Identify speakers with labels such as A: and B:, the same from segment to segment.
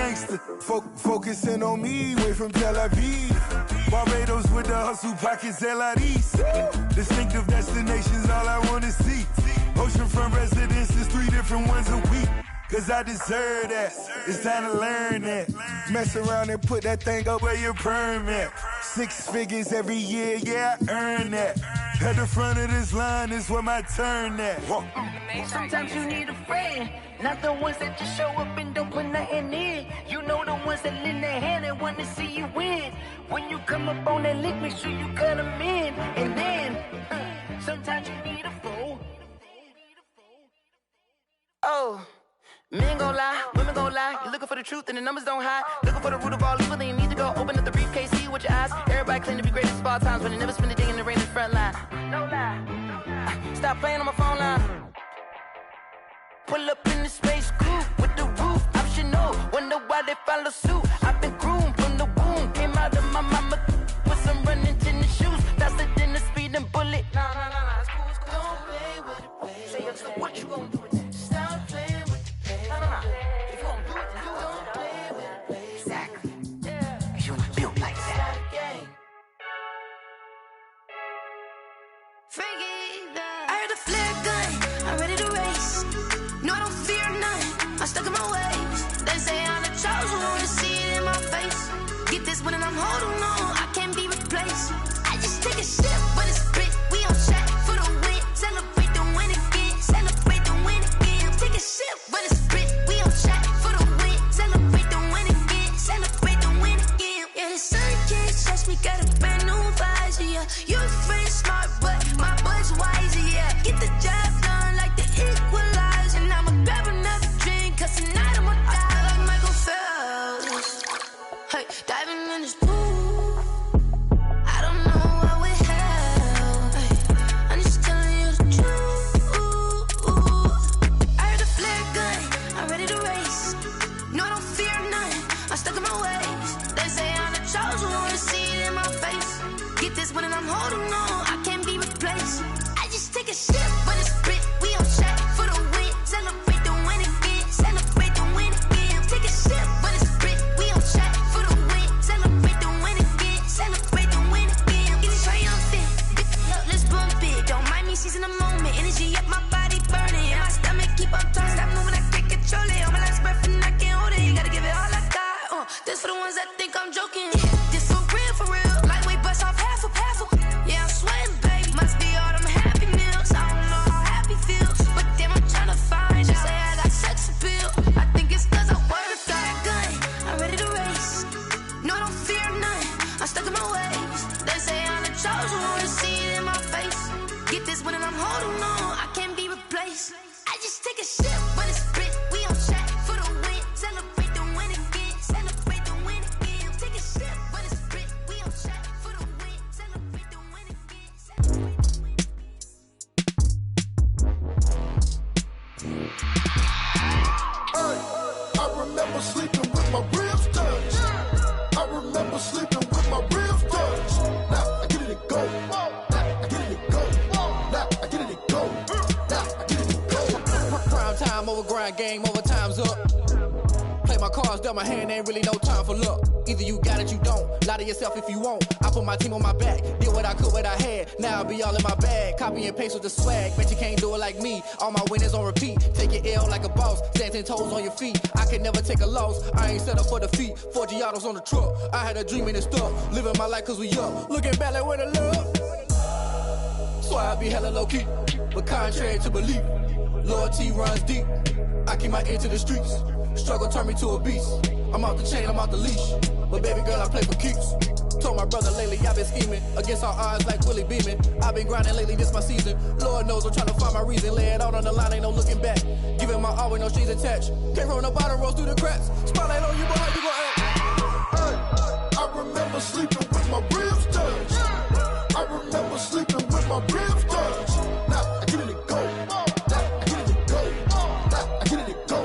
A: gangster. Focusing on me, way from Tel Aviv. Barbados with the hustle pockets, LIDs. Distinctive destinations, all I wanna see. Oceanfront residences, 3 different ones a week. Cause I deserve that, it's time to learn that. Mess around and put that thing up where your perm at. 6 figures every year, yeah, I earn that. At the front of this line is where my turn at.
B: Sometimes you need a friend, not the ones that just show up and don't put nothing in. You know the ones that lend their hand and want to see you win. When you come up on that lick, make sure you cut them in. And then, sometimes you need a fool. Oh. Men gon' lie, women gon' lie. You're looking for the truth and the numbers don't hide. Looking for the root of all evil, then you need to go open up the briefcase, see with your eyes. Everybody claim to be greatest of all times, but they never spend a day in the rain in the front line. No lie. Stop playing on my phone line. Pull up in the space coupe with the roof optional. Wonder why they follow suit. I've been groomed from the womb. Came out of my mama with some running tennis shoes. Faster than the speeding bullet. Nah, it's cool, it's cool. Don't play with it, baby. Say, so what you gon' do with that? Stop playing with it. If you gon' do it, then you don't play with it, baby. Exactly. Yeah. You ain't built like that.
C: I heard a flare gun, I'm ready to race. No, I don't fear none, I'm stuck in my ways. They say I'm the chosen one, to see it in my face. Get this one and I'm holding on, I can't be replaced. I just take a sip when it's split, we on track for the win. Celebrate the win again, celebrate the win again. Take a sip when it's split, we on track for the win. Celebrate the win again, celebrate the win again. Yeah, the sun can't touch me, got a brand new visor, yeah. You a friend smart, but my boy's wiser, yeah. Get the job done like the equalizer. And I'ma grab another drink, cause tonight I'ma die like Michael Phelps. Hey, diving in this pool, I don't know what we have. Hey, I'm just telling you the truth. I heard a flare gun, I'm ready to race. No, I don't fear none, I'm stuck in my ways. They say I'm the chosen one, to see it in my face. Get this one and I'm holding on, I can't be replaced. I just take a sip when it's split, we on track for the win. Celebrate the win again, celebrate the win again. Take a sip when it's split, we on track for the win. Celebrate the win again, celebrate the win again. Get it triumphant, let's bump it. Don't mind me seizing the moment, energy up my body burning. And my stomach keep on turning, stop moving, I can't control it. On my last breath and I can't hold it, you gotta give it all I got. This for the ones that think I'm joking. This for real. Lightweight bust off half a. Yeah, I'm sweating, baby. Must be all them happy meals. I don't know how happy feels, but damn, I'm trying to find out. Say I got sex appeal. I think it's cause I wear a fire gun. I'm ready to race. No, I don't fear none, I'm stuck in my ways. They say I'm the chosen one, to see it in my face. Get this one and I'm holding on, I can't be replaced. I just take a sip when it's split, we on track for the win. Celebrate the win again, celebrate the win again. Take a sip when it's split, we on track for the win. Celebrate the win again, celebrate the win.
D: I remember sleeping with my ribs touched. I remember sleeping with my ribs touched. Now I get it and go. Now I get it and go. Now I get it and go. Now I get it and go.
E: Prime time over grind game, over time's up. Play my cards, dealt my hand, ain't really no time for luck. Either you got it, you don't. Lie to yourself if you won't. I put my team on my back, did what I could, what I had. Now I'll be all in my bag. Copy and paste with the swag. Bet you can't do it like me. All my winners on repeat. Take your L like a boss. Stand 10 toes on your feet. I can never take a loss. I ain't set up for defeat. 4 Giottos on the truck. I had a dream and it stuck. Living my life cause we up. Looking back like where the love. So I be hella low key. But contrary to belief, loyalty runs deep. I keep my ear to the streets. Struggle turned me to a beast. I'm off the chain, I'm off the leash. But baby girl, I play for keeps. Told my brother lately, I've been scheming against all odds like Willie Beeman. I've been grinding lately, this my season. Lord knows I'm trying to find my reason. Lay it out on the line, ain't no looking back. Giving my all with no strings attached. Came from the bottom, rose through the cracks. Spotlight on you, boy, how you gon' act?
D: I remember sleeping with my ribs touched. I remember sleeping with my ribs touched. Now I get it and go. Now I get it and go. Now I get it and go.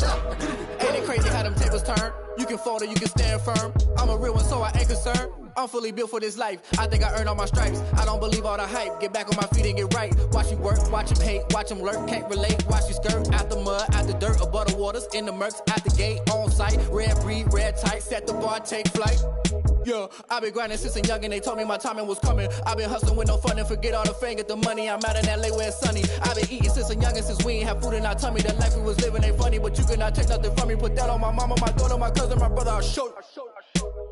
D: Now I get it and go.
E: Ain't it crazy how them tables turn? You can fold or you can stand firm. I'm a real one, so I ain't concerned. I'm fully built for this life. I think I earned all my stripes. I don't believe all the hype. Get back on my feet and get right. Watch you work, watch him hate, watch him lurk. Can't relate, watch you skirt. Out the mud, out the dirt, above the waters, in the murks, out the gate, on site. Red at the bar, take flight. Yeah, I been grinding since a youngin', they told me my timing was coming. I been hustling with no fun and forget all the fame, get the money. I'm out in LA where it's sunny. I been eating since a youngin', since we ain't have food in our tummy. The life we was living ain't funny, but you cannot take nothing from me. Put that on my mama, my daughter, my cousin, my brother, I'll show you.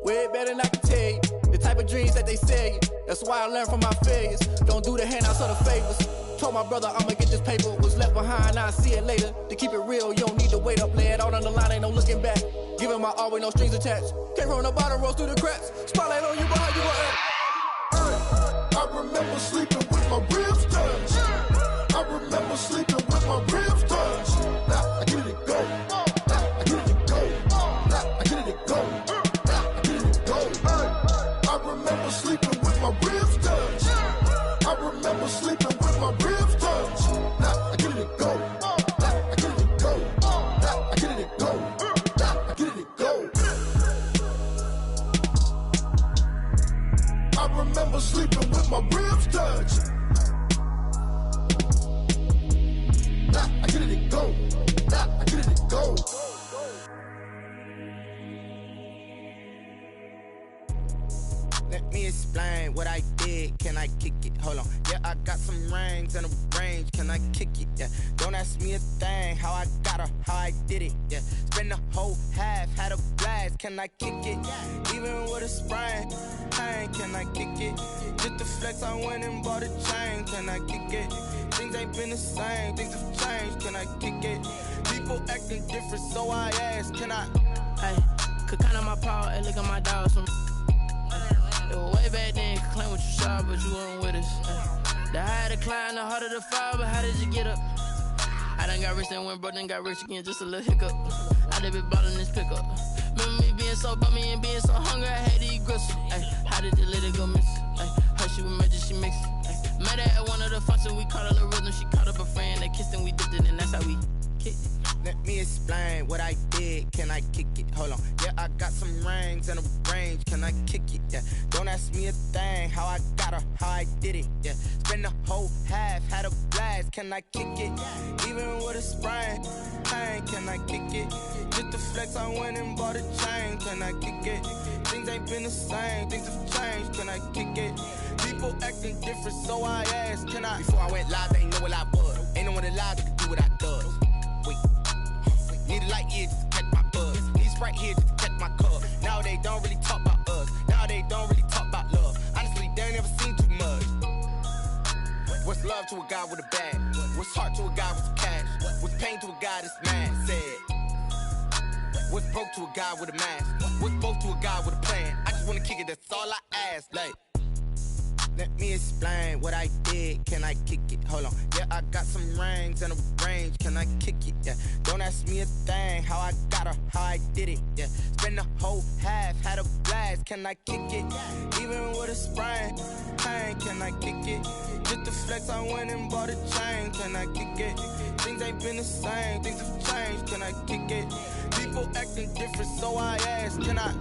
E: Way better than I can tell you. The type of dreams that they sell you. That's why I learned from my failures. Don't do the handouts or the favors. Told my brother I'ma get this paper. Was left behind, I'll see it later. To keep it real, you don't need to wait up. Lay it out on the line, ain't no looking back. Giving my all with no strings attached. Came from the bottom, rose through the cracks. Spotlight on you, but how you gon' act?
D: I remember sleeping with my ribs touched. I remember sleeping with my ribs touched. Now I get it go. Now I get it go. Now I get it go. Now I get it go. I remember sleeping with my ribs touched. I remember sleeping with my ribs touched. Now I get it go. Now I get it go. Now I get it go. Now I get it go. I remember sleeping with my ribs touched. Now I get it go. Now I get it go.
F: Let me explain what I did. Can I kick it? Hold on. Yeah, I got some rings and a range. Can I kick it? Yeah. Don't ask me a thing. How I got her, how I did it. Yeah. Spend the whole half, had a blast. Can I kick it? Even with a sprain. Pain, can I kick it? Just the flex, I went and bought a chain. Can I kick it? Things ain't been the same. Things have changed. Can I kick it? People acting different, so I ask. Can I?
G: Hey, could count on my power and look at my dogs from. It was way back then, could claim what you saw, but you weren't with us. The higher the climb, the harder the fall, but how did you get up? I done got rich and went broke, then got rich again, just a little hiccup. I done been ballin' this pickup. Remember me being so bummy and being so hungry, I had to eat gristle. Ay, how did the lady go miss? Her she was magic, she mixed. Met her at one of the functions, we caught a little rhythm, she caught up a friend, they kissed and we dipped it, and that's how we kicked it.
F: Let me explain what I did. Can I kick it? Hold on. Yeah, I got some rings and a range. Can I kick it? Yeah. Don't ask me a thing. How I got her, how I did it. Yeah. Spend the whole half, had a blast. Can I kick it? Even with a sprain. Pain, can I kick it? Just the flex, I went and bought a chain. Can I kick it? Things ain't been the same. Things have changed. Can I kick it? People acting different, so I asked. Can I? Before I went live, they ain't know what I was. Ain't no one alive that could do what I does. Need a light here just to catch my buzz. Need Sprite here just to catch my cup. Now they don't really talk about us. Now they don't really talk about love. Honestly, they ain't never seen too much. What's love to a guy with a bag? What's heart to a guy with some cash? What's pain to a guy that's mad? Said. What's broke to a guy with a mask? What's broke to a guy with a plan? I just wanna kick it, that's all I ask. Like, let me explain what I did. Can I kick it? Hold on. Yeah, I got some rings and a range. Can I kick it? Yeah. Don't ask me a thing. How I got her, how I did it. Yeah. Spend the whole half, had a blast. Can I kick it? Even with a sprain. Pain, can I kick it? Just the flex, I went and bought a chain. Can I kick it? Things ain't been the same. Things have changed. Can I kick it? People acting different, so I ask. Can I?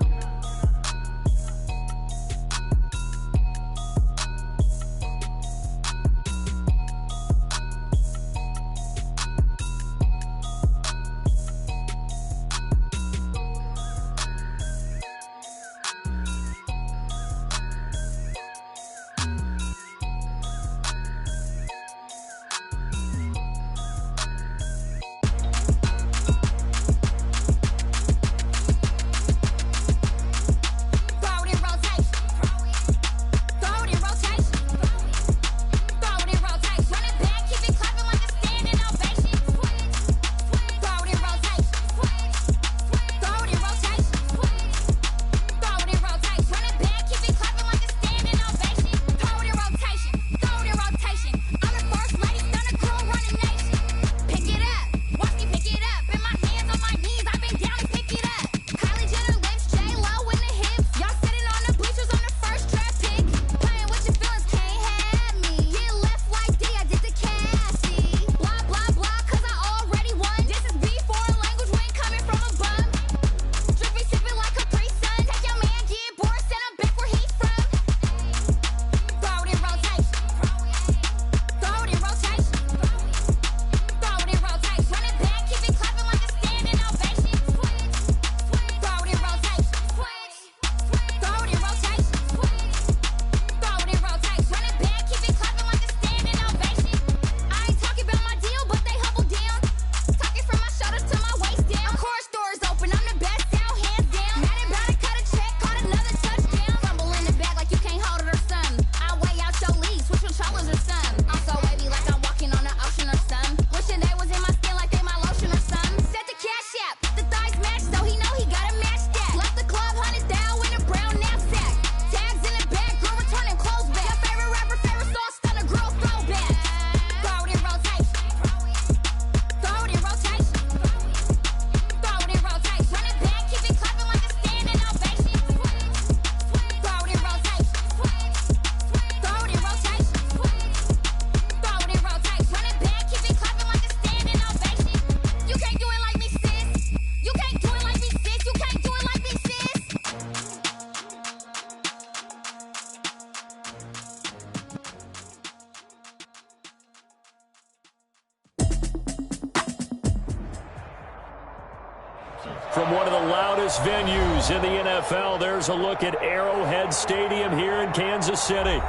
H: one of the loudest venues in the NFL. There's a look at Arrowhead Stadium here in Kansas City.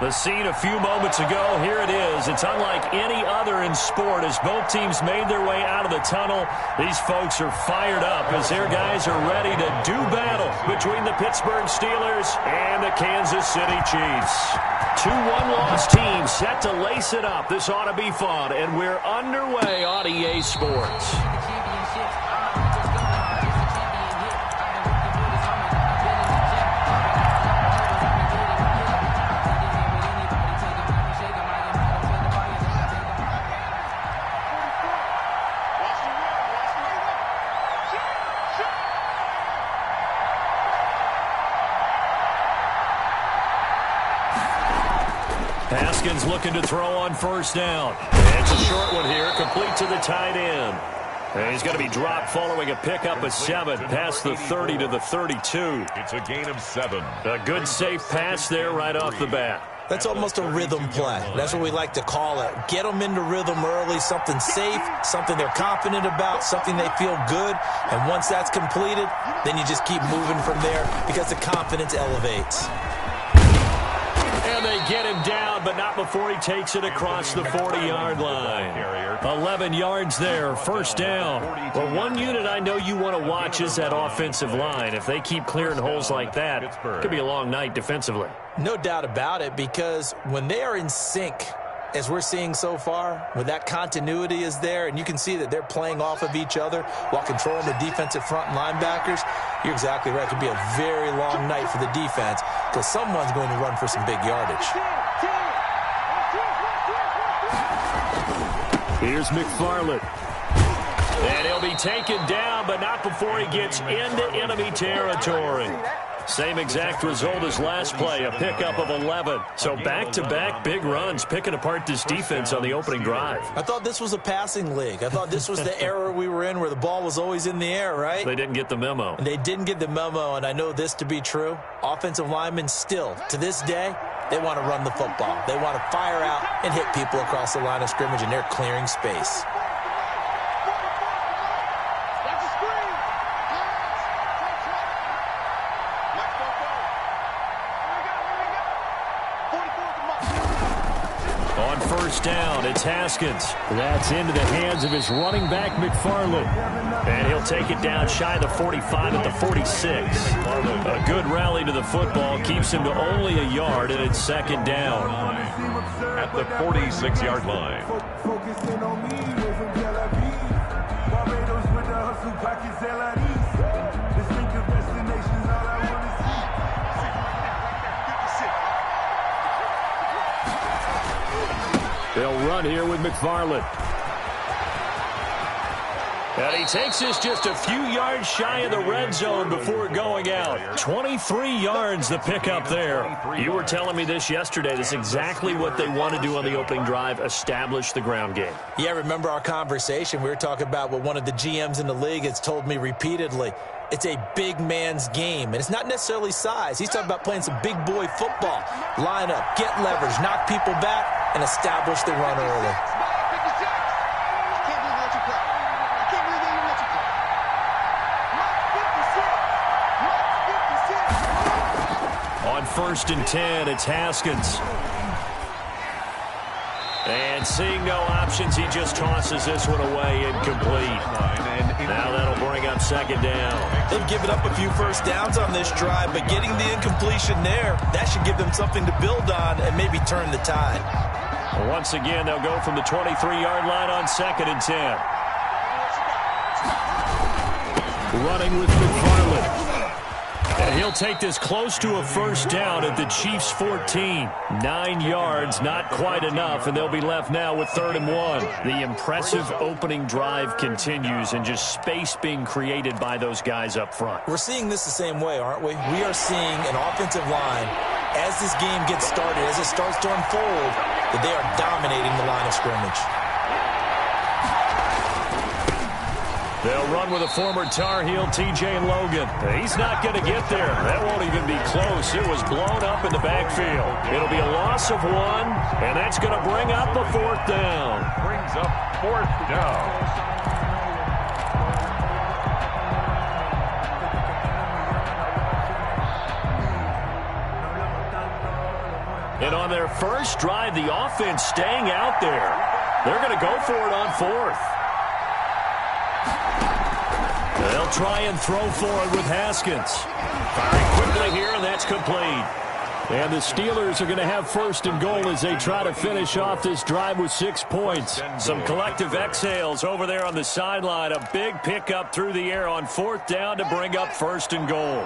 H: The scene a few moments ago, here it is. It's unlike any other in sport as both teams made their way out of the tunnel. These folks are fired up as their guys are ready to do battle between the Pittsburgh Steelers and the Kansas City Chiefs. 2 one-loss teams set to lace it up. This ought to be fun, and we're underway on EA Sports. Haskins looking to throw on first down. It's a short one here, complete to the tight end. And he's going to be dropped following a pickup of 7 past the 30 to the 32.
I: It's a gain of 7.
H: A good safe pass there right off the bat.
J: That's almost a rhythm play. That's what we like to call it. Get them into rhythm early, something safe, something they're confident about, something they feel good. And once that's completed, then you just keep moving from there because the confidence elevates.
H: And they get him down, but not before he takes it across the 40-yard line. 11 yards there, first down. Well, one unit I know you want to watch is that offensive line. If they keep clearing holes like that, it could be a long night defensively.
J: No doubt about it, because when they are in sync, as we're seeing so far, when that continuity is there, and you can see that they're playing off of each other while controlling the defensive front linebackers, you're exactly right. It could be a very long night for the defense because someone's going to run for some big yardage.
H: Here's McFarland. And he'll be taken down, but not before he gets into enemy territory. Same exact result as last play, a pickup of 11. So back-to-back big runs, picking apart this defense on the opening drive.
J: I thought this was a passing league. I thought this was the era we were in where the ball was always in the air, right?
H: They didn't get the memo.
J: They didn't get the memo, and I know this to be true. Offensive linemen still, to this day, they want to run the football. They want to fire out and hit people across the line of scrimmage, and they're clearing space.
H: Down, it's Haskins. That's into the hands of his running back, McFarland. And he'll take it down shy of the 45 at the 46. A good rally to the football keeps him to only a yard, and it's second down.
I: At the 46-yard line.
A: Focusing on me, way from Tel Aviv. Barbados with the hustle pockets, LIDs. Distinctive destinations, all I want to see.
H: They'll run here with McFarland. And he takes this just a few yards shy of the red zone before going out. 23 yards the pickup there. You were telling me this yesterday. This is exactly what they want to do on the opening drive, establish the ground game.
J: Yeah, remember our conversation? We were talking about what one of the GMs in the league has told me repeatedly. It's a big man's game, and it's not necessarily size. He's talking about playing some big boy football. Line up, get leverage, knock people back, and establish the run early.
H: On 1st and 10, it's Haskins. And seeing no options, he just tosses this one away, incomplete. Now that'll bring up second down.
J: They've given up a few first downs on this drive, but getting the incompletion there, that should give them something to build on and maybe turn the tide.
H: Once again, they'll go from the 23-yard line on 2nd and 10. Running with McFarland. And he'll take this close to a first down at the Chiefs' 14. 9 yards, not quite enough, and they'll be left now with 3rd and 1. The impressive opening drive continues, and just space being created by those guys up front.
J: We're seeing this the same way, aren't we? We are seeing an offensive line, as this game gets started, as it starts to unfold, that they are dominating the line of scrimmage.
H: They'll run with a former Tar Heel, T.J. Logan. He's not going to get there. That won't even be close. It was blown up in the backfield. It'll be a loss of 1, and that's going to bring up a 4th down.
I: Brings up 4th down.
H: And on their first drive, the offense staying out there. They're going to go for it on fourth. They'll try and throw for it with Haskins. Firing quickly here, and that's complete. And the Steelers are going to have first and goal as they try to finish off this drive with 6 points. Some collective exhales over there on the sideline. A big pickup through the air on fourth down to bring up first and goal.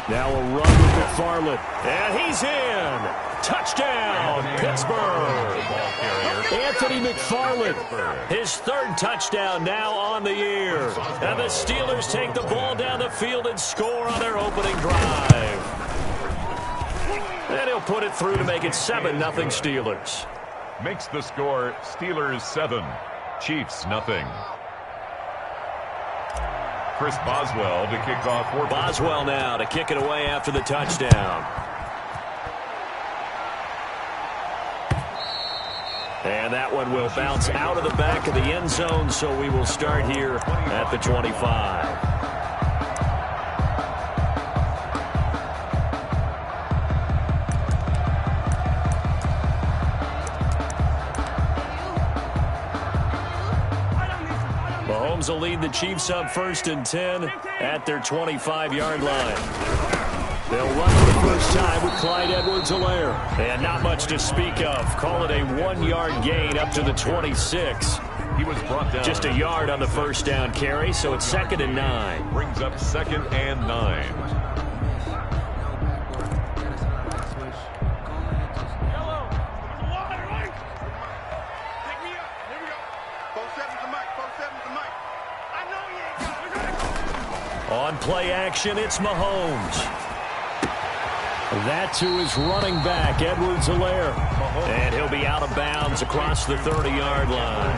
H: Now a run with McFarland. And he's in. Touchdown, Pittsburgh. Anthony McFarland, his third touchdown now on the year. And the Steelers take the ball down the field and score on their opening drive. And he'll put it through to make it 7-0 Steelers.
I: Makes the score Steelers 7, Chiefs 0. Chris Boswell to kick off.
H: Boswell now to kick it away after the touchdown. And that one will bounce out of the back of the end zone, so we will start here at the 25. Mahomes will lead the Chiefs up 1st and 10 at their 25-yard line. They'll run for the first time with Clyde Edwards-Helaire. And not much to speak of. Call it a 1-yard gain up to the 26.
I: He was brought down.
H: Just a yard on the first down carry, so it's 2nd and 9.
I: Brings up 2nd and 9.
H: On play action, it's Mahomes. That to his running back, Edwards-Helaire. And he'll be out of bounds across the 30-yard line.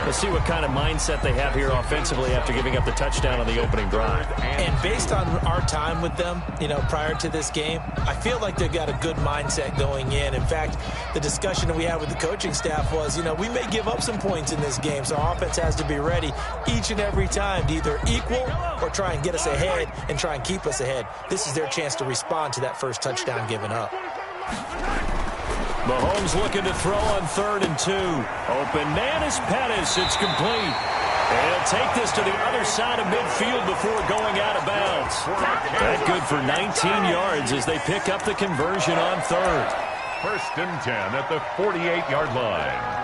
H: Let's see what kind of mindset they have here offensively after giving up the touchdown on the opening drive.
J: And based on our time with them, prior to this game, I feel like they've got a good mindset going in. In fact, the discussion that we had with the coaching staff was, we may give up some points in this game, so our offense has to be ready each and every time to either equal or try and get us ahead and try and keep us ahead. This is their chance to respond to that first touchdown given up.
H: Mahomes looking to throw on 3rd and 2. Open man is Pettis. It's complete. And he'll take this to the other side of midfield before going out of bounds. That good for 19 yards as they pick up the conversion on 3rd.
I: 1st and 10 at the 48-yard line.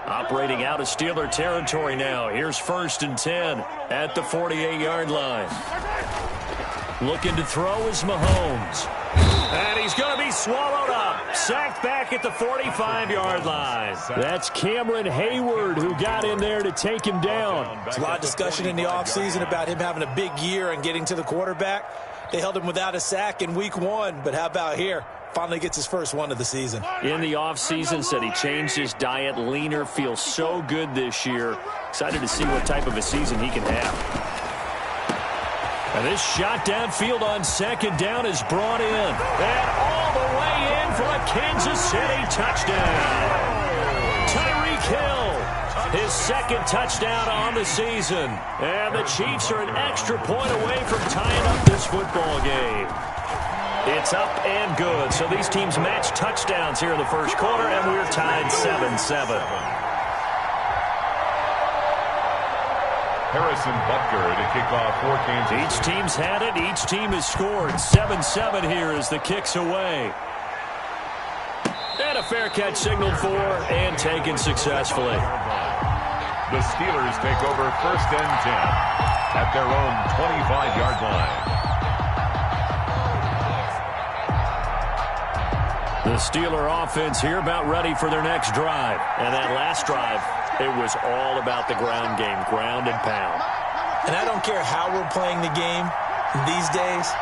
H: Operating out of Steeler territory now. Here's 1st and 10 at the 48-yard line. Looking to throw is Mahomes. And he's going to be swallowed up. Sacked back at the 45-yard line. That's Cameron Hayward who got in there to take him down.
J: There's a lot of discussion in the offseason about him having a big year and getting to the quarterback. They held him without a sack in week 1, but how about here? Finally gets his first one of the season.
H: In the offseason, said he changed his diet, leaner, feels so good this year. Excited to see what type of a season he can have. And this shot downfield on 2nd down is brought in. And all the way in for a Kansas City touchdown. Tyreek Hill, his 2nd touchdown on the season. And the Chiefs are an extra point away from tying up this football game. It's up and good. So these teams match touchdowns here in the first quarter, and we're tied 7-7.
I: Harrison Butker to kick off for Kansas.
H: Each team's had it. Each team has scored. 7-7 here as the kick's away. And a fair catch signaled for and taken successfully.
I: The Steelers take over 1st and 10 at their own 25-yard line.
H: The Steeler offense here about ready for their next drive. And that last drive, it was all about the ground game, ground and pound.
J: And I don't care how we're playing the game these days,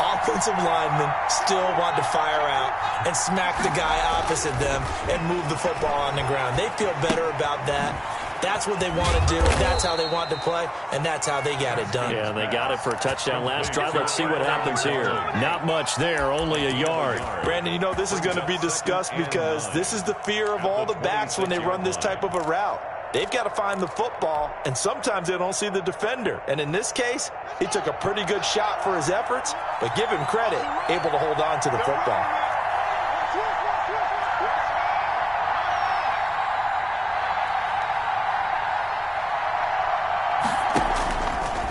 J: offensive linemen still want to fire out and smack the guy opposite them and move the football on the ground. They feel better about that That's what they want to do. That's how they want to play, and that's how they got it done.
H: Yeah, they got it for a touchdown last drive. Let's see what happens here. Not much there, only a yard.
J: Brandon, you know this is going to be discussed because this is the fear of all the backs when they run this type of a route. They've got to find the football, and sometimes they don't see the defender. And in this case, he took a pretty good shot for his efforts, but give him credit, able to hold on to the football.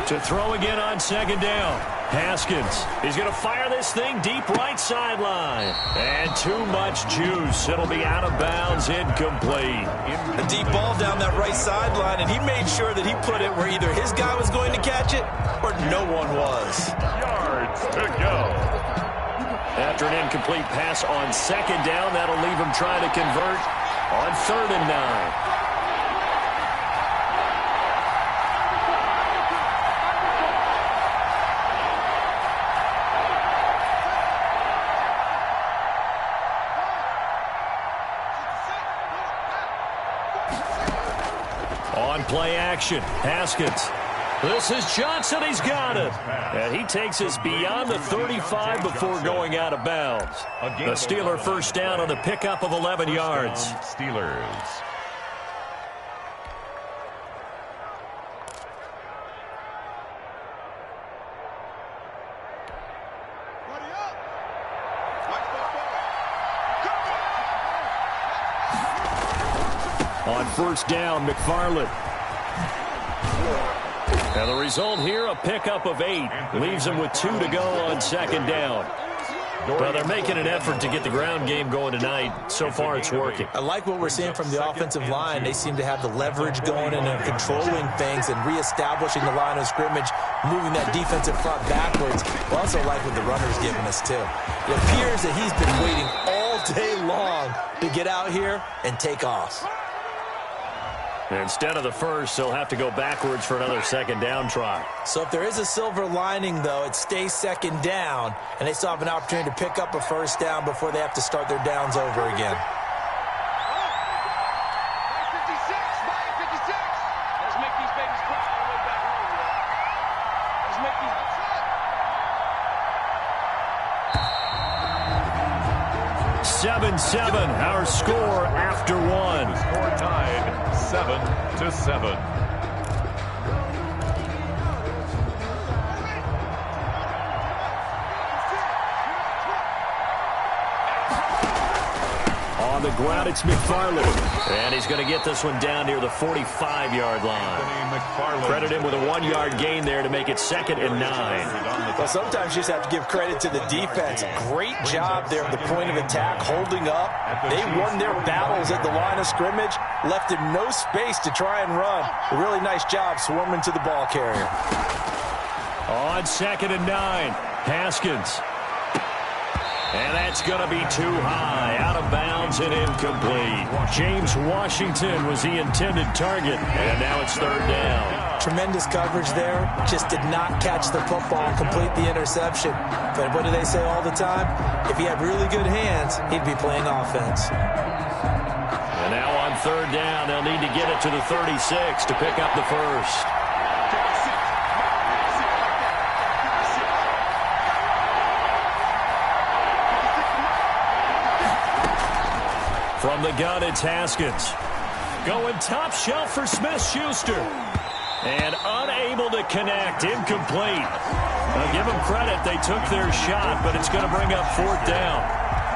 H: To throw again on second down. Haskins. He's going to fire this thing deep right sideline. And too much juice. It'll be out of bounds, incomplete.
J: A deep ball down that right sideline, and he made sure that he put it where either his guy was going to catch it or no one was.
I: Yards to go.
H: After an incomplete pass on second down, that'll leave him trying to convert on 3rd and 9. Play action. Haskins. This is Johnson. He's got it. And he takes us beyond the 35 before going out of bounds. The Steeler first down on the pickup of 11 yards.
I: Steelers.
H: On first down, McFarland. And the result here, a pickup of 8. Leaves them with 2 to go on second down. Well, they're making an effort to get the ground game going tonight. So far, it's working.
J: I like what we're seeing from the offensive line. They seem to have the leverage going and controlling things and reestablishing the line of scrimmage, moving that defensive front backwards. I also like what the runner's giving us, too. It appears that he's been waiting all day long to get out here and take off.
H: Instead of the first, they'll have to go backwards for another second down try.
J: So if there is a silver lining, though, it stays second down, and they still have an opportunity to pick up a first down before they have to start their downs over again.
K: Let's make these babies cry on the way back home. Let's make these...
H: 7-7, our score after 1.
I: Score tied 7-7.
H: On the ground, it's McFarland. And he's going to get this one down near the 45-yard line. Credit him with a 1-yard gain there to make it 2nd and 9.
J: Well, sometimes you just have to give credit to the defense. Great job there at the point of attack, holding up. They won their battles at the line of scrimmage, left him no space to try and run. A really nice job swarming to the ball carrier.
H: On 2nd and 9, Haskins. And that's going to be too high, out of bounds and incomplete. James Washington was the intended target, and now it's 3rd down.
J: Tremendous coverage there, just did not catch the football and complete the interception. But what do they say all the time? If he had really good hands, he'd be playing offense.
H: And now on 3rd down, they'll need to get it to the 36 to pick up the first. From the gun, it's Haskins. Going top shelf for Smith-Schuster. And unable to connect. Incomplete. Now, give them credit. They took their shot, but it's going to bring up 4th down.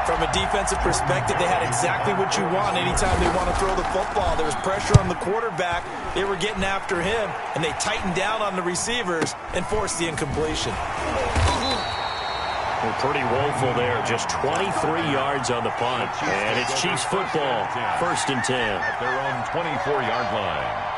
J: From a defensive perspective, they had exactly what you want anytime they want to throw the football. There was pressure on the quarterback. They were getting after him, and they tightened down on the receivers and forced the incompletion.
H: Well, pretty woeful there. Just 23 yards on the punt. And it's Chiefs football. 1st and 10.
I: At their own 24-yard line.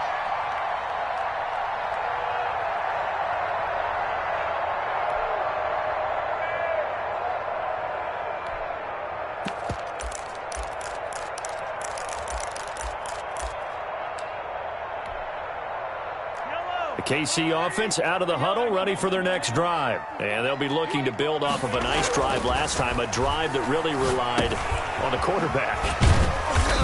H: KC offense out of the huddle, ready for their next drive. And they'll be looking to build off of a nice drive last time, a drive that really relied on the quarterback.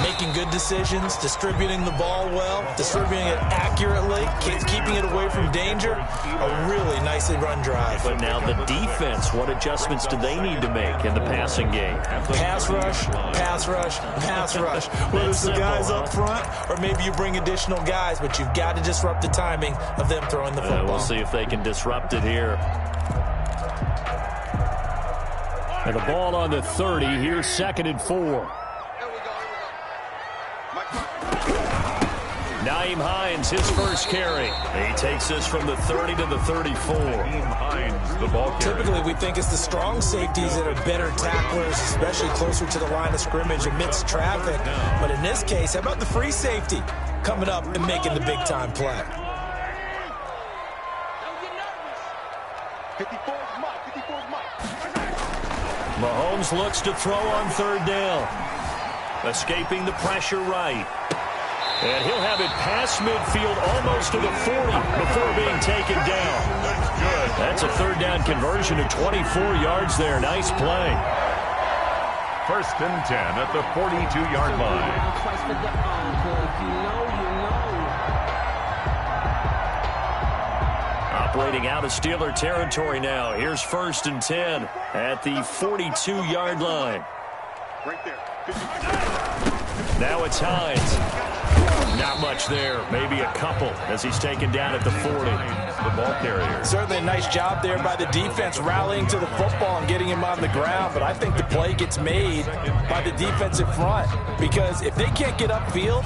J: making good decisions, distributing the ball well, distributing it accurately, keeping it away from danger. A really nicely run drive.
H: But now the defense, what adjustments do they need to make in the passing game?
J: Pass rush, pass rush, pass rush. Whether it's the guys up front or maybe you bring additional guys, but you've got to disrupt the timing of them throwing the football.
H: We'll see if they can disrupt it here. And the ball on the 30. Here's 2nd and 4. Nyheim Hines, his first carry. He takes this from the 30 to the 34.
I: Nyheim Hines, the ball carrier.
J: Typically, we think it's the strong safeties that are better tacklers, especially closer to the line of scrimmage amidst traffic. But in this case, how about the free safety coming up and making the big-time play?
K: 54's Mike.
H: Mahomes looks to throw on 3rd down. Escaping the pressure right. And he'll have it past midfield almost to the 40 before being taken down.
I: That's good.
H: That's a 3rd down conversion of 24 yards there. Nice play.
I: 1st and 10 at the 42-yard line.
H: Operating out of Steeler territory now. Here's 1st and 10 at the 42-yard line.
K: Right there.
H: Now it's Hines. Not much there. Maybe a couple as he's taken down at the 40.
I: The ball carrier.
J: Certainly a nice job there by the defense rallying to the football and getting him on the ground. But I think the play gets made by the defensive front because if they can't get upfield,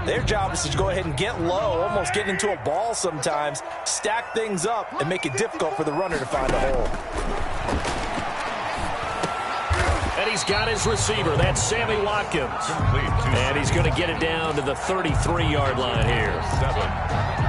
J: their job is to go ahead and get low, almost get into a ball sometimes, stack things up, and make it difficult for the runner to find a hole.
H: And he's got his receiver. That's Sammy Watkins. And he's going to get it down to the 33-yard line here.
I: 7.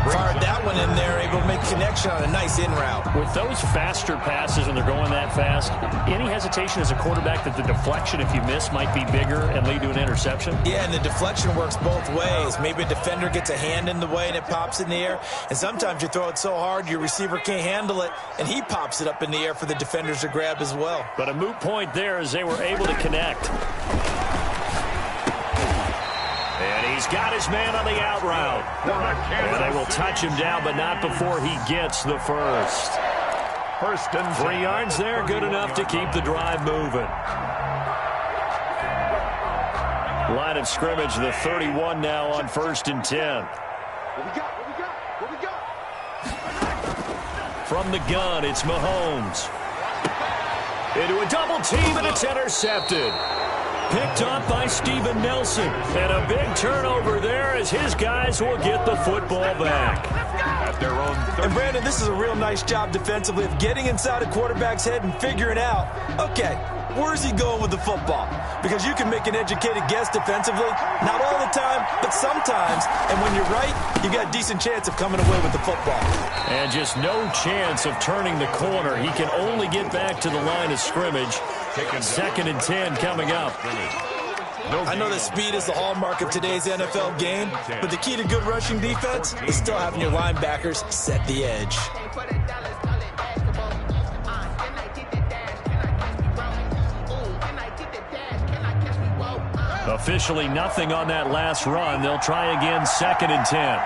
J: Fired that one in there, able to make connection on a nice in route.
H: With those faster passes when they're going that fast, any hesitation as a quarterback that the deflection, if you miss, might be bigger and lead to an interception?
J: Yeah, and the deflection works both ways. Maybe a defender gets a hand in the way and it pops in the air. And sometimes you throw it so hard your receiver can't handle it, and he pops it up in the air for the defenders to grab as well.
H: But a moot point there as they were able to connect. And he's got his man on the out route. And they will touch him down, but not before he gets the first.
I: 1st and
H: 3 yards there, good enough to keep the drive moving. Line of scrimmage, the 31 now on 1st and 10.
K: What we got?
H: From the gun, it's Mahomes. Into a double team, and it's intercepted. Picked up by Steven Nelson. And a big turnover there as his guys will get the football back.
I: at their own 30.
J: And Brandon, this is a real nice job defensively of getting inside a quarterback's head and figuring out, okay, where's he going with the football? Because you can make an educated guess defensively, not all the time, but sometimes. And when you're right, you got a decent chance of coming away with the football.
H: And just no chance of turning the corner. He can only get back to the line of scrimmage. 2nd and 10 coming up.
J: I know that speed is the hallmark of today's NFL game, but the key to good rushing defense is still having your linebackers set the edge.
H: Officially nothing on that last run. They'll try again, 2nd and 10.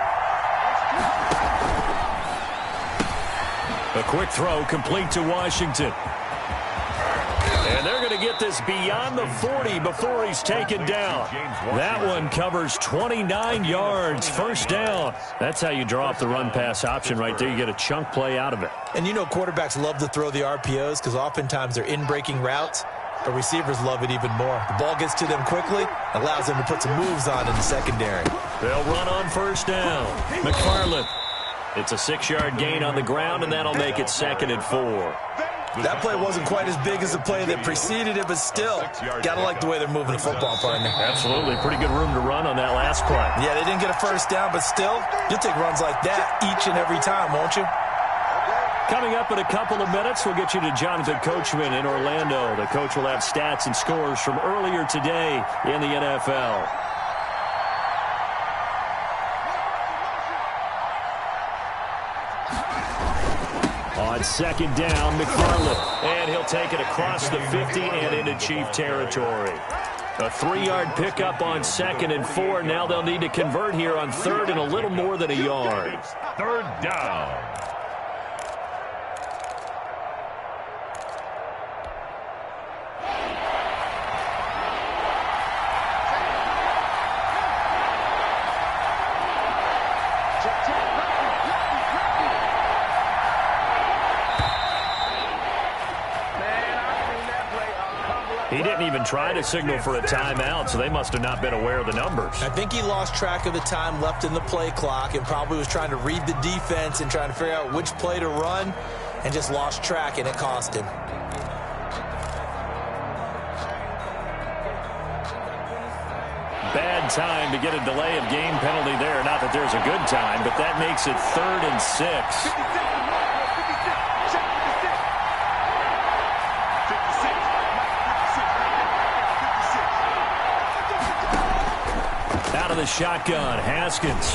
H: A quick throw complete to Washington. And they're going to get this beyond the 40 before he's taken down. That one covers 29 yards. First down. That's how you draw up the run-pass option right there. You get a chunk play out of it.
J: And you know quarterbacks love to throw the RPOs because oftentimes they're in-breaking routes. But receivers love it even more. The ball gets to them quickly, allows them to put some moves on in the secondary.
H: They'll run on first down. McFarland. It's a 6-yard gain on the ground, and that'll make it 2nd and 4.
J: That play wasn't quite as big as the play that preceded it, but still, gotta like the way they're moving the football, partner.
H: Absolutely. Pretty good room to run on that last play.
J: Yeah, they didn't get a first down, but still, you'll take runs like that each and every time, won't you?
H: Coming up in a couple of minutes, we'll get you to Jonathan Coachman in Orlando. The coach will have stats and scores from earlier today in the NFL. On 2nd down, McFarland. And he'll take it across the 50 and into Chief territory. A 3-yard pickup on 2nd and 4. Now they'll need to convert here on 3rd and a little more than a yard.
I: 3rd down.
H: He didn't even try to signal for a timeout, so they must have not been aware of the numbers.
J: I think he lost track of the time left in the play clock and probably was trying to read the defense and trying to figure out which play to run and just lost track, and it cost him.
H: Bad time to get a delay of game penalty there. Not that there's a good time, but that makes it 3rd and 6. Out of the shotgun, Haskins.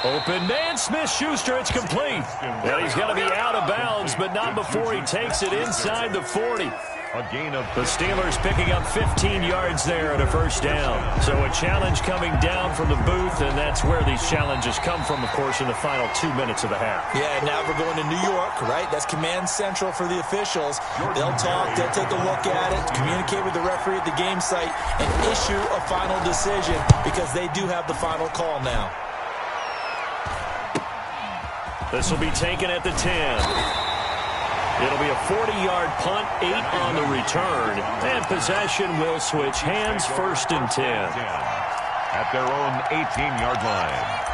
H: Open man, Smith-Schuster, it's complete. Well, he's going to be out of bounds, but not before he takes it inside the 40. The Steelers picking up 15 yards there at a 1st down. So a challenge coming down from the booth, and that's where these challenges come from, of course, in the final 2 minutes of the half.
J: Yeah, now we're going to New York, right? That's command central for the officials. They'll talk, they'll take a look at it, communicate with the referee at the game site, and issue a final decision because they do have the final call now.
H: This will be taken at the 10. It'll be a 40-yard punt, 8 on the return, and possession will switch hands, 1st and 10.
I: At their own 18-yard line.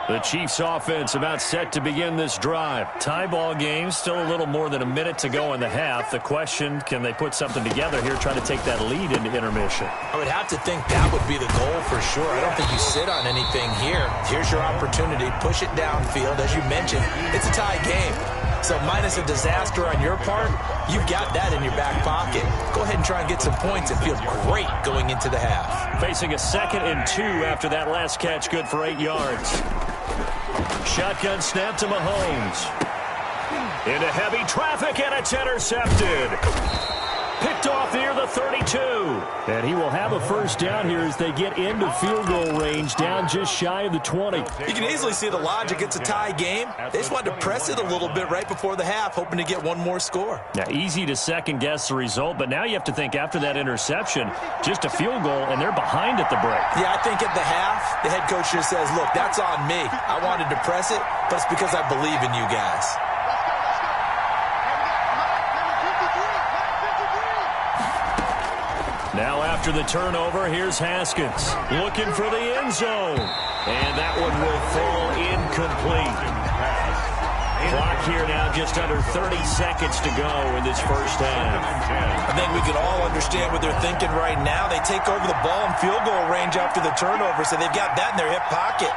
H: The Chiefs offense about set to begin this drive. Tie ball game, still a little more than a minute to go in the half. The question, can they put something together here, try to take that lead into intermission?
J: I would have to think that would be the goal for sure. I don't think you sit on anything here. Here's your opportunity. Push it downfield. As you mentioned, it's a tie game. So minus a disaster on your part, you've got that in your back pocket. Go ahead and try and get some points and feel great going into the half.
H: Facing a 2nd and 2 after that last catch, good for 8 yards. Shotgun snap to Mahomes. Into heavy traffic, and it's intercepted. Picked off near the 32. And he will have a 1st down here as they get into field goal range, down just shy of the 20.
J: You can easily see the logic. It's a tie game. They just wanted to press it a little bit right before the half, hoping to get one more score.
H: Now, easy to second-guess the result, but now you have to think after that interception, just a field goal, and they're behind at the break.
J: Yeah, I think at the half, the head coach just says, look, that's on me. I wanted to press it, but it's because I believe in you guys.
H: Now after the turnover, here's Haskins looking for the end zone. And that one will fall incomplete. Clock here now just under 30 seconds to go in this 1st half.
J: I think we can all understand what they're thinking right now. They take over the ball in field goal range after the turnover, so they've got that in their hip pocket.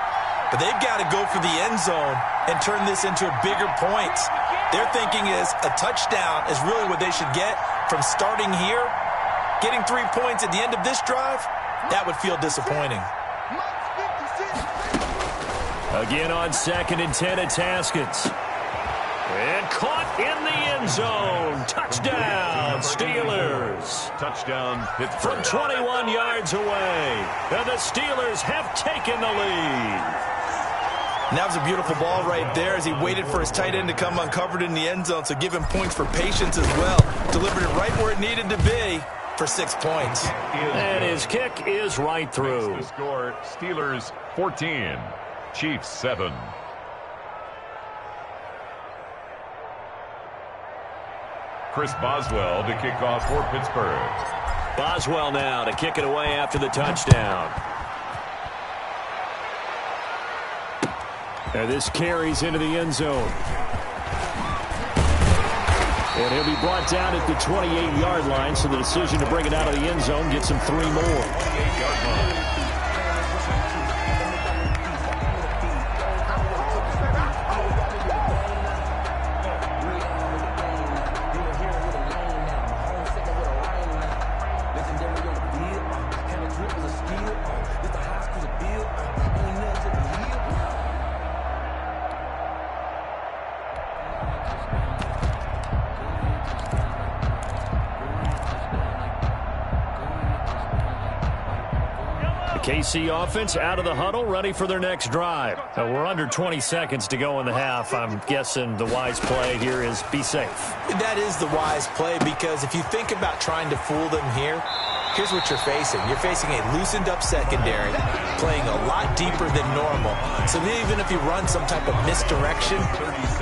J: But they've got to go for the end zone and turn this into bigger points. Their thinking is a touchdown is really what they should get from starting here. Getting 3 points at the end of this drive, that would feel disappointing.
H: Again on 2nd and 10, it's Haskins. And caught in the end zone. Touchdown, Steelers.
I: Touchdown, Pittsburgh.
H: From 21 yards away, and the Steelers have taken the lead.
J: And that was a beautiful ball right there as he waited for his tight end to come uncovered in the end zone, so give him points for patience as well. Delivered it right where it needed to be for 6 points.
H: And his kick is right through.
I: The score, Steelers 14, Chiefs 7. Chris Boswell to kick off for Pittsburgh.
H: Boswell now to kick it away after the touchdown. And this carries into the end zone. And he'll be brought down at the 28-yard line, so the decision to bring it out of the end zone gets him 3 more.
I: 28-yard line.
H: KC offense out of the huddle, ready for their next drive. We're under 20 seconds to go in the half. I'm guessing the wise play here is be safe.
J: That is the wise play, because if you think about trying to fool them here, here's what you're facing. You're facing a loosened-up secondary, playing a lot deeper than normal. So even if you run some type of misdirection,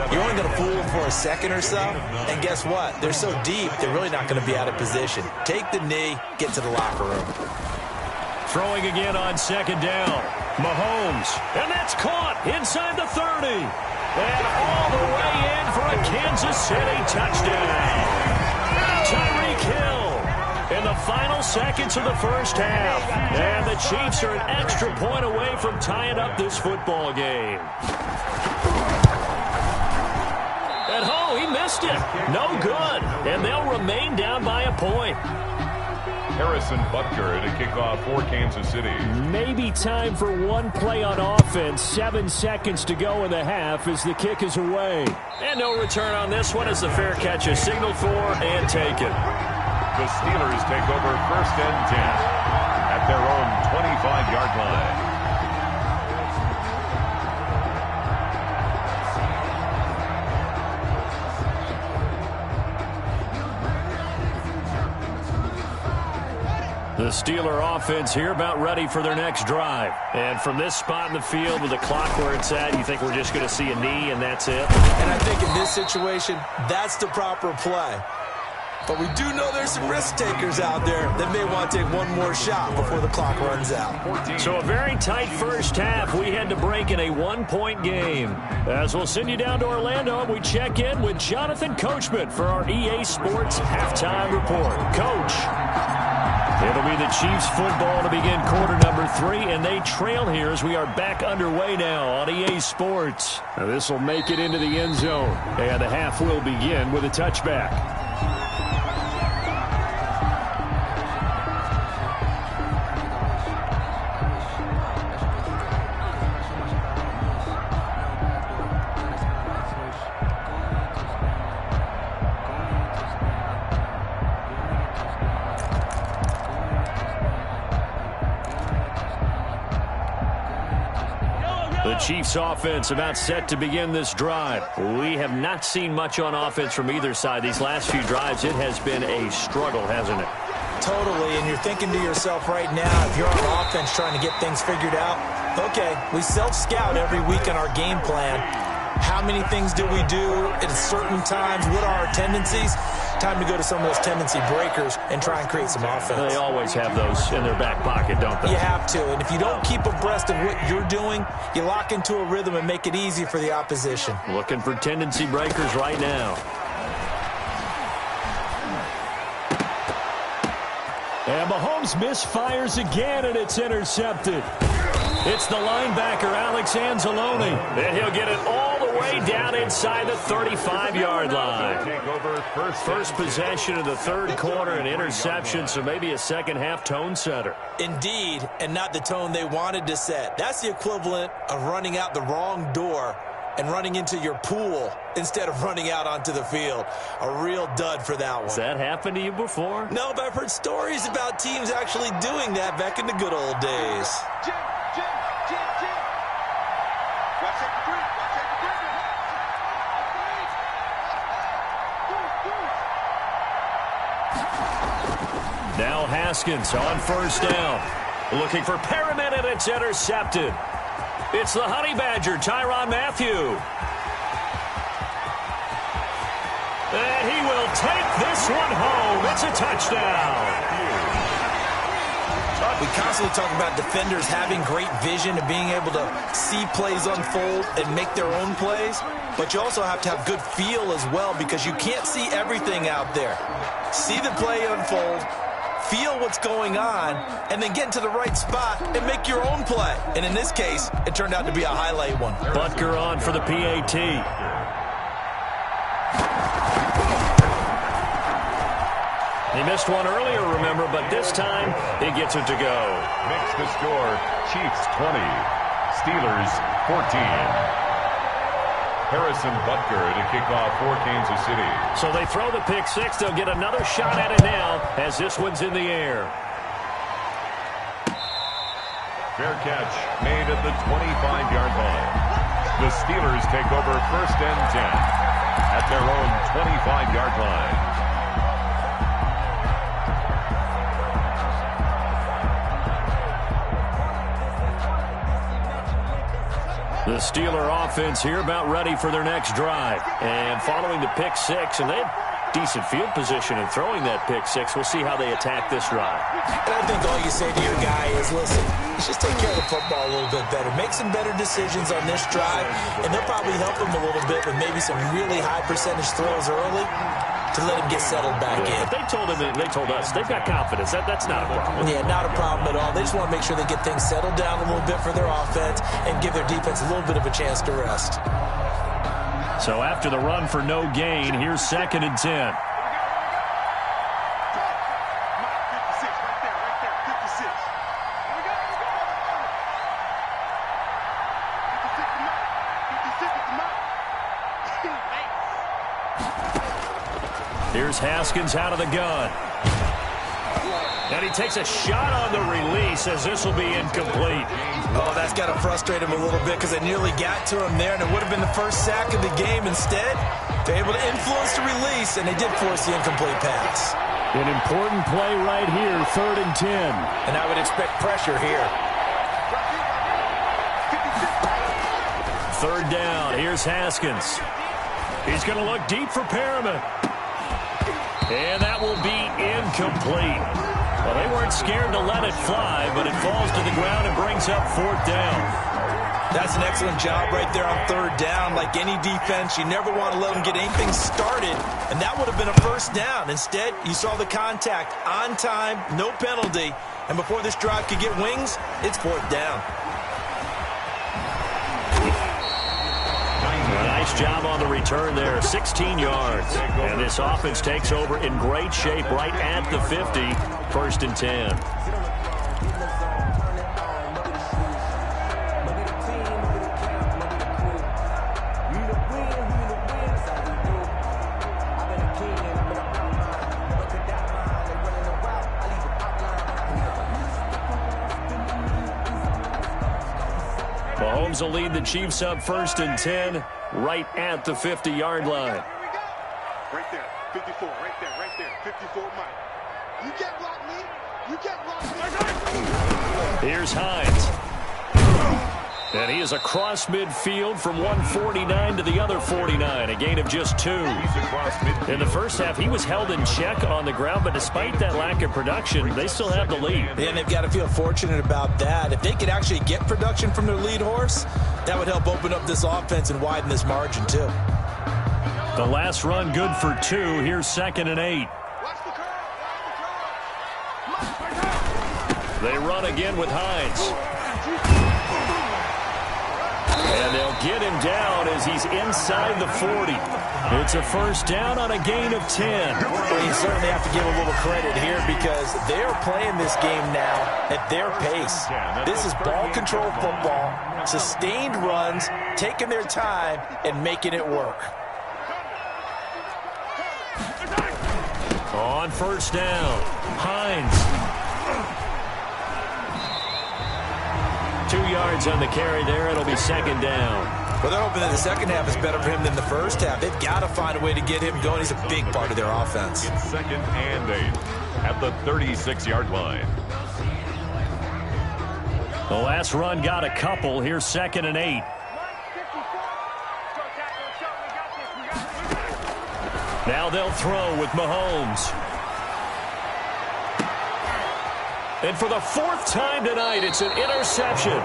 J: you're only going to fool them for a second or so. And guess what? They're so deep, they're really not going to be out of position. Take the knee, get to the locker room.
H: Throwing again on second down. Mahomes. And that's caught inside the 30. And all the way in for a Kansas City touchdown. Tyreek Hill in the final seconds of the first half. And the Chiefs are an extra point away from tying up this football game. And he missed it. No good. And they'll remain down by a point.
I: Harrison Butker to kick off for Kansas City.
H: Maybe time for one play on offense. 7 seconds to go in the half as the kick is away. And no return on this one as the fair catch is signaled for and taken.
I: The Steelers take over 1st and 10 at their own 25-yard line.
H: The Steeler offense here about ready for their next drive. And from this spot in the field with the clock where it's at, you think we're just going to see a knee and that's it?
J: And I think in this situation, that's the proper play. But we do know there's some risk takers out there that may want to take one more shot before the clock runs out.
H: So a very tight first half. We had to break in a 1-point game. As we'll send you down to Orlando, we check in with Jonathan Coachman for our EA Sports Halftime Report. Coach. It'll be the Chiefs football to begin quarter number 3, and they trail here as we are back underway now on EA Sports. Now this will make it into the end zone, and the half will begin with a touchback. Chiefs offense about set to begin this drive. We have not seen much on offense from either side. These last few drives, it has been a struggle, hasn't it?
J: Totally, and you're thinking to yourself right now, if you're on offense trying to get things figured out, okay, we self-scout every week in our game plan. How many things do we do at certain times? What are our tendencies? Time to go to some of those tendency breakers and try and create some offense.
H: They always have those in their back pocket, don't they?
J: You have to, and if you don't keep abreast of what you're doing, you lock into a rhythm and make it easy for the opposition.
H: Looking for tendency breakers right now. And Mahomes misfires again, and it's intercepted. It's the linebacker, Alex Anzalone, and he'll get it all the way down inside the 35-yard line. First possession of the third quarter, an interception, so maybe a second-half tone setter.
J: Indeed, and not the tone they wanted to set. That's the equivalent of running out the wrong door and running into your pool instead of running out onto the field. A real dud for that one.
H: Has that happened to you before?
J: No, but I've heard stories about teams actually doing that back in the good old days.
H: Now Haskins on first down. Looking for Perriman, and it's intercepted. It's the Honey Badger, Tyrann Mathieu. And he will take this one home. It's a touchdown.
J: We constantly talk about defenders having great vision and being able to see plays unfold and make their own plays. But you also have to have good feel as well, because you can't see everything out there. See the play unfold, feel what's going on, and then get into the right spot and make your own play. And in this case, it turned out to be a highlight one.
H: Butker on for the PAT. He missed one earlier, remember, but this time he gets it to go.
I: Makes the score Chiefs 20, Steelers 14. Harrison Butker to kick off for Kansas City.
H: So they throw the pick six. They'll get another shot at it now as this one's in the air.
I: Fair catch made at the 25-yard line. The Steelers take over 1st and 10 at their own 25-yard line.
H: The Steeler offense here about ready for their next drive. And following the pick six, and they had decent field position in throwing that pick six. We'll see how they attack this drive.
J: And I think all you say to your guy is, listen, let's just take care of the football a little bit better. Make some better decisions on this drive, and they'll probably help him a little bit with maybe some really high percentage throws early to let him get settled back in.
H: But they told us they've got confidence. That's not a problem.
J: Yeah, not a problem at all. They just want to make sure they get things settled down a little bit for their offense and give their defense a little bit of a chance to rest.
H: So after the run for no gain, here's 2nd and 10. Here's Haskins out of the gun. And he takes a shot on the release as this will be incomplete.
J: Oh, that's got to frustrate him a little bit because they nearly got to him there, and it would have been the first sack of the game. Instead, they're able to influence the release, and they did force the incomplete pass.
H: An important play right here, 3rd and 10.
J: And I would expect pressure here.
H: 3rd down, here's Haskins. He's going to look deep for Perriman. And that will be incomplete. Well, they weren't scared to let it fly, but it falls to the ground and brings up 4th down.
J: That's an excellent job right there on 3rd down. Like any defense, you never want to let them get anything started, and that would have been a 1st down. Instead, you saw the contact on time, no penalty, and before this drive could get wings, it's 4th down.
H: Nice job on the return there, 16 yards. And this offense takes over in great shape right at the 50, 1st and 10. Mahomes will lead the Chiefs up 1st and 10 right at the 50-yard line.
D: Right there, 54, right there, 54, Mike. You can't block me. You can't block me.
H: Here's Hines. And he is across midfield from 149 to the other 49, a gain of just 2. In the first half, he was held in check on the ground, but despite that lack of production, they still have the lead.
J: And they've got to feel fortunate about that. If they could actually get production from their lead horse, that would help open up this offense and widen this margin, too.
H: The last run good for 2. Here's 2nd and 8. They run again with Hines. And they'll get him down as he's inside the 40. It's a 1st down on a gain of 10.
J: Well, you certainly have to give a little credit here because they're playing this game now at their pace. This is ball control football, sustained runs, taking their time, and making it work.
H: On 1st down, Hines. 2 yards on the carry there. It'll be 2nd down.
J: Well, they're hoping that the second half is better for him than the first half. They've got to find a way to get him going. He's a big part of their offense.
I: It's 2nd and 8 at the 36-yard line.
H: The last run got a couple. Here's 2nd and 8. Now they'll throw with Mahomes. And for the 4th time tonight, it's an interception.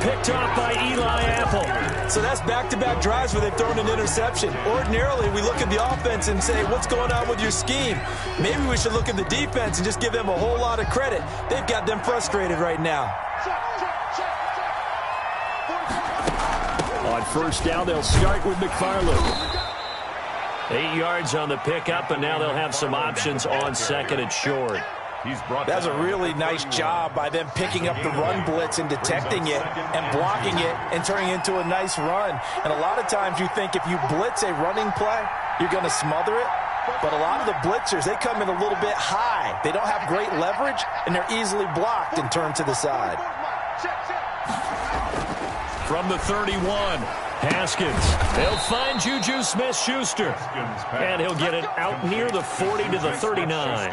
H: Picked off by Eli Apple.
J: So that's back-to-back drives where they've thrown an interception. Ordinarily, we look at the offense and say, what's going on with your scheme? Maybe we should look at the defense and just give them a whole lot of credit. They've got them frustrated right now.
H: On 1st down, they'll start with McFarland. 8 yards on the pickup, and now they'll have some options on 2nd and short.
J: That's a really nice job by them picking up the run blitz and detecting it and blocking it and turning it into a nice run. And a lot of times you think if you blitz a running play, you're going to smother it. But a lot of the blitzers, they come in a little bit high. They don't have great leverage, and they're easily blocked and turned to the side.
H: From the 31, Haskins. They'll find Juju Smith-Schuster. And he'll get it out near the 40 to the 39.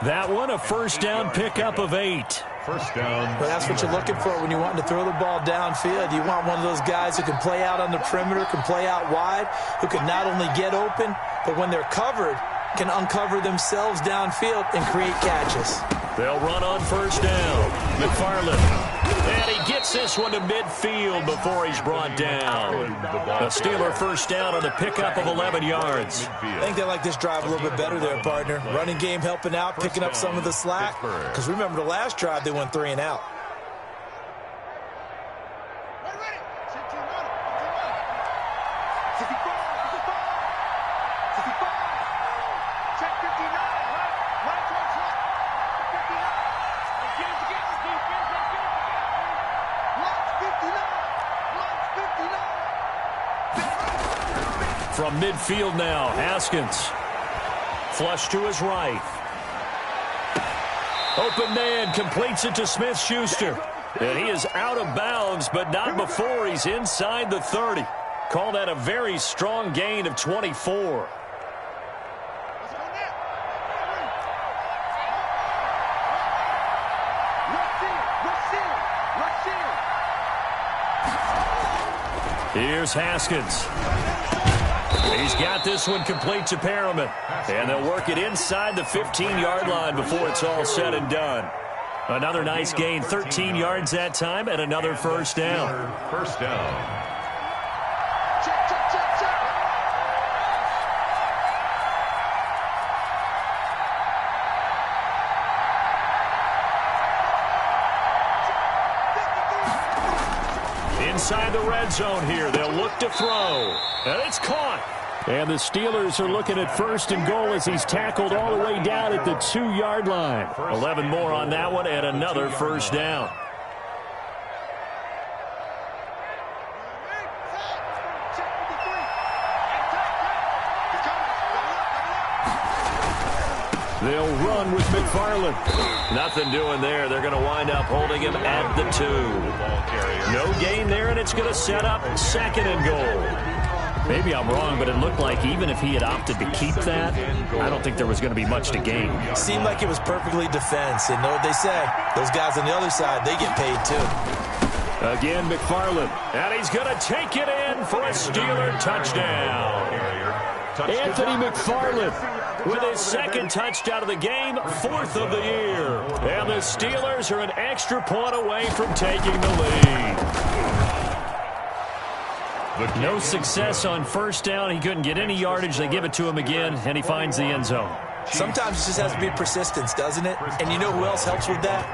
H: That one, a first down pickup of 8.
I: First down.
J: Well, that's what you're looking for when you want to throw the ball downfield. You want one of those guys who can play out on the perimeter, can play out wide, who can not only get open, but when they're covered, can uncover themselves downfield and create catches.
H: They'll run on first down. McFarland. And he gets this one to midfield before he's brought down. A Steeler first down on a pickup of 11 yards.
J: I think they like this drive a little bit better there, partner. Running game helping out, picking up some of the slack. Because remember the last drive, they went 3 and out.
H: From midfield now, Haskins. Flush to his right. Open man completes it to Smith-Schuster. And he is out of bounds, but not before he's inside the 30. Call that a very strong gain of 24. Here's Haskins. He's got this one complete to Perriman. And they'll work it inside the 15-yard line before it's all said and done. Another nice gain, 13 yards that time, and another first down.
I: First down.
H: Inside the red zone here, they'll look to throw. And it's caught. And the Steelers are looking at first and goal as he's tackled all the way down at the 2-yard line. 11 more on that one and another first down. They'll run with McFarland. Nothing doing there. They're going to wind up holding him at the 2. No gain there, and it's going to set up second and goal. Maybe I'm wrong, but it looked like even if he had opted to keep that, I don't think there was going to be much to gain.
J: Seemed like it was perfectly defense. And know what they say? Those guys on the other side, they get paid too.
H: Again, McFarland. And he's going to take it in for a Steeler touchdown. Anthony McFarland with his second touchdown of the game, 4th of the year. And the Steelers are an extra point away from taking the lead. No success on first down. He couldn't get any yardage. They give it to him again, and he finds the end zone.
J: Sometimes it just has to be persistence, doesn't it? And you know who else helps with that?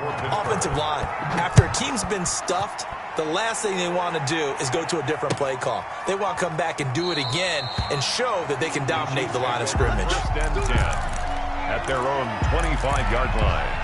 J: Offensive line. After a team's been stuffed, the last thing they want to do is go to a different play call. They want to come back and do it again and show that they can dominate the line of scrimmage.
I: First and 10 at their own 25-yard line.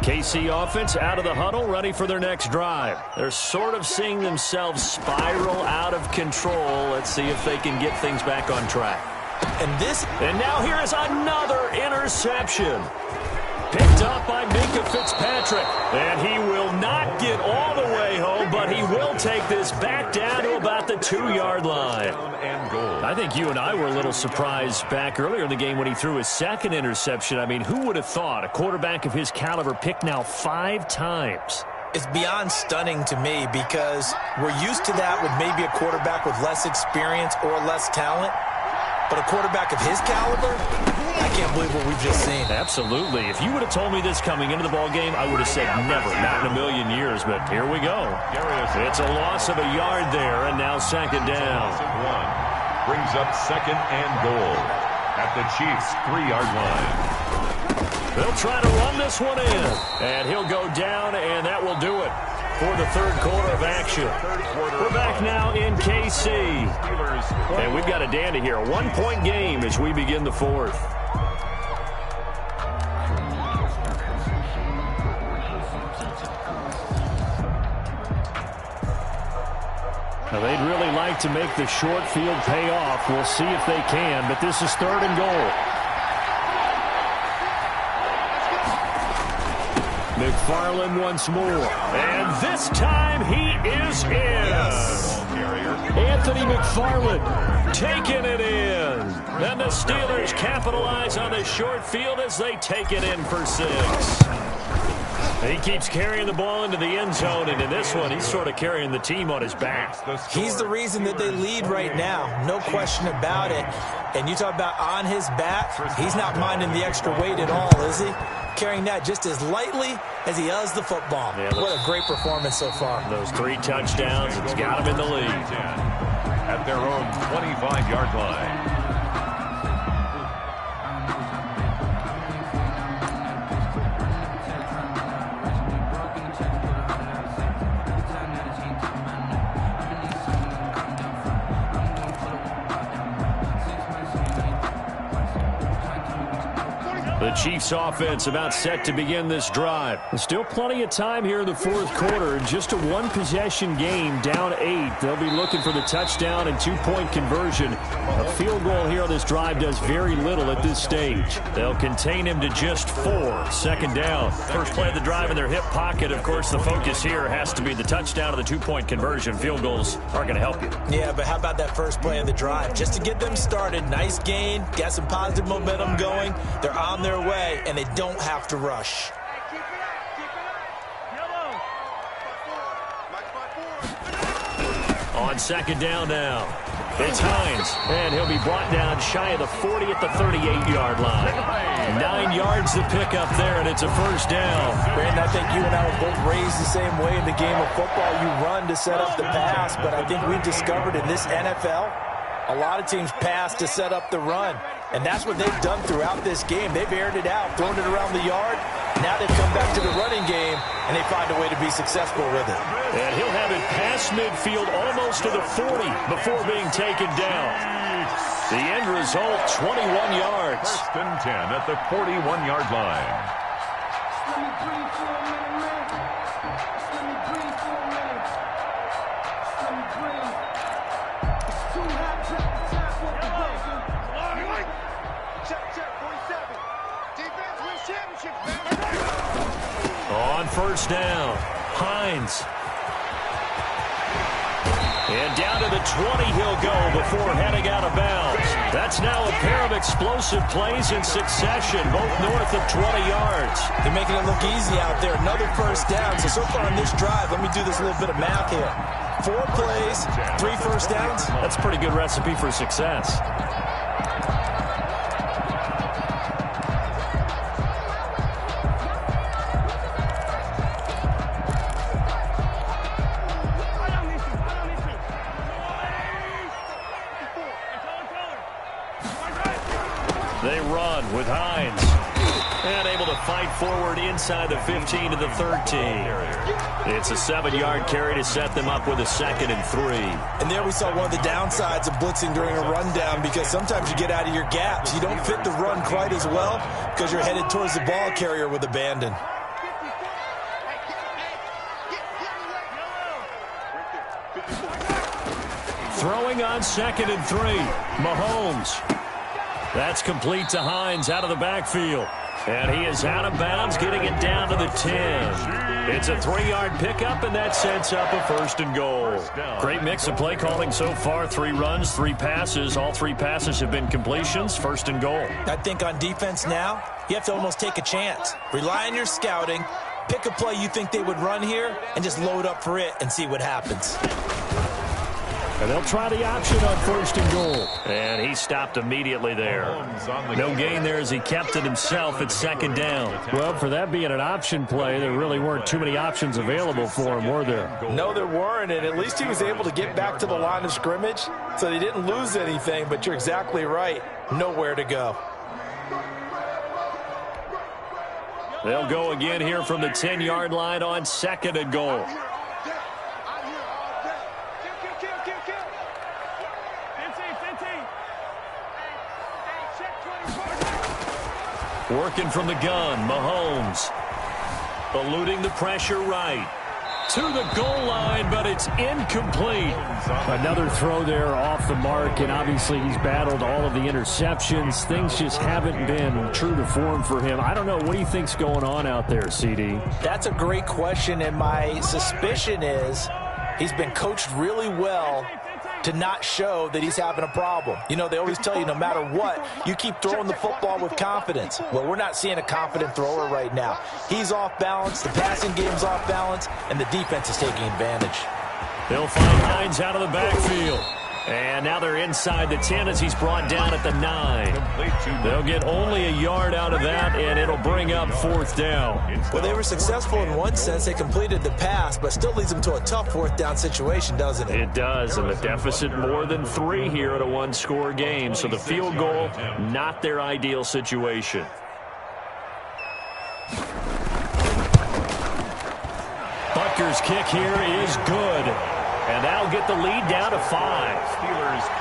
H: KC offense out of the huddle, ready for their next drive. They're sort of seeing themselves spiral out of control. Let's see if they can get things back on track. And now here is another interception. Picked up by Minka Fitzpatrick. And he will not get all the way home, but he will take this back down to about the 2-yard line. I think you and I were a little surprised back earlier in the game when he threw his second interception. I mean, who would have thought a quarterback of his caliber picked now 5 times?
J: It's beyond stunning to me because we're used to that with maybe a quarterback with less experience or less talent. But a quarterback of his caliber, I can't believe what we've just seen.
H: Absolutely. If you would have told me this coming into the ball game, I would have said never, not in a million years. But here we go. It's a loss of a yard there, and now second down.
I: Brings up second and goal at the Chiefs' 3-yard line.
H: They'll try to run this one in, and he'll go down, and that will do it for the third quarter of action. We're back now in KC, and we've got a dandy here. A 1-point game as we begin the fourth. Now, they'd really like to make the short field pay off. We'll see if they can, but this is 3rd and goal. McFarland once more. And this time he is in. Yes. Anthony McFarland taking it in. And the Steelers capitalize on the short field as they take it in for 6. He keeps carrying the ball into the end zone, and in this one, he's sort of carrying the team on his back.
J: He's the reason that they lead right now, no question about it. And you talk about on his back, he's not minding the extra weight at all, is he? Carrying that just as lightly as he does the football. Yeah, what a great performance so far.
H: Those 3 touchdowns, it's got him in the lead.
I: At their own 25-yard line.
H: The Chiefs offense about set to begin this drive. There's still plenty of time here in the 4th quarter. Just a 1-possession game, down 8. They'll be looking for the touchdown and 2-point conversion. A field goal here on this drive does very little at this stage. They'll contain him to just 4. 2nd down. First play of the drive in their hip pocket. Of course, the focus here has to be the touchdown or the 2-point conversion. Field goals aren't going to help you.
J: Yeah, but how about that first play of the drive? Just to get them started, nice gain, got some positive momentum going. They're on their way, and they don't have to rush.
H: On 2nd down now, it's Hines, and he'll be brought down shy of the 40 at the 38-yard line. 9 yards to pick up there, and it's a 1st down.
J: Brandon, I think you and I were both raised the same way in the game of football. You run to set up the pass, but I think we've discovered in this NFL, a lot of teams pass to set up the run. And that's what they've done throughout this game. They've aired it out, thrown it around the yard. Now they've come back to the running game, and they find a way to be successful with it.
H: And he'll have it past midfield almost to the 40 before being taken down. The end result, 21 yards.
I: 1st and 10 at the 41-yard line.
H: On 1st down, Hines. And down to the 20 he'll go before heading out of bounds. That's now a pair of explosive plays in succession, both north of 20 yards.
J: They're making it look easy out there. Another 1st down. So far on this drive, let me do this little bit of math here. 4 plays, 3 1st downs.
H: That's a pretty good recipe for success. They run with Hines. And able to fight forward inside the 15 to the 13. It's a 7-yard carry to set them up with a 2nd and 3.
J: And there we saw one of the downsides of blitzing during a rundown, because sometimes you get out of your gaps. You don't fit the run quite as well because you're headed towards the ball carrier with abandon.
H: Throwing on 2nd and 3. Mahomes. That's complete to Hines out of the backfield. And he is out of bounds, getting it down to the 10. It's a 3-yard pickup, and that sets up a 1st and goal. Great mix of play calling so far. 3 runs, 3 passes. All 3 passes have been completions. 1st and goal.
J: I think on defense now, you have to almost take a chance. Rely on your scouting. Pick a play you think they would run here, and just load up for it and see what happens.
H: And they'll try the option on 1st and goal. And he stopped immediately there. No gain there as he kept it himself at 2nd down. Well, for that being an option play, there really weren't too many options available for him, were there?
J: No, there weren't, and at least he was able to get back to the line of scrimmage, so they didn't lose anything, but you're exactly right. Nowhere to go.
H: They'll go again here from the 10-yard line on 2nd and goal. Working from the gun, Mahomes. Eluding the pressure right. to the goal line, but it's incomplete.
L: Another throw there off the mark, and obviously he's battled all of the interceptions. Things just haven't been true to form for him. I don't know. What do you think's going on out there, CD?
J: That's a great question, and my suspicion is he's been coached really well to not show that he's having a problem. You know, they always tell you no matter what, you keep throwing the football with confidence. Well, we're not seeing a confident thrower right now. He's off balance, the passing game's off balance, and the defense is taking advantage.
H: They'll find Hines out of the backfield. And now they're inside the 10 as he's brought down at the 9. They'll get only a yard out of that, and it'll bring up 4th down.
J: Well, they were successful in one sense. They completed the pass, but still leads them to a tough 4th down situation, doesn't it?
H: It does, and the deficit more than 3 here at a one-score game. So the field goal, not their ideal situation. Butker's kick here is good. And that'll get the lead down to 5.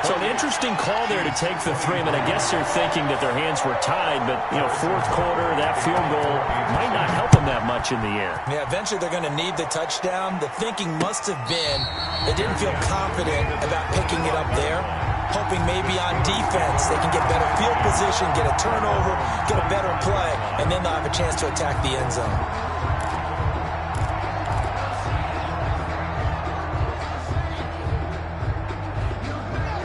H: So an interesting call there to take the 3. I mean, I guess they're thinking that their hands were tied, but, you know, 4th quarter, that field goal might not help them that much in the end.
J: Yeah, eventually they're going to need the touchdown. The thinking must have been they didn't feel confident about picking it up there, hoping maybe on defense they can get better field position, get a turnover, get a better play, and then they'll have a chance to attack the end zone.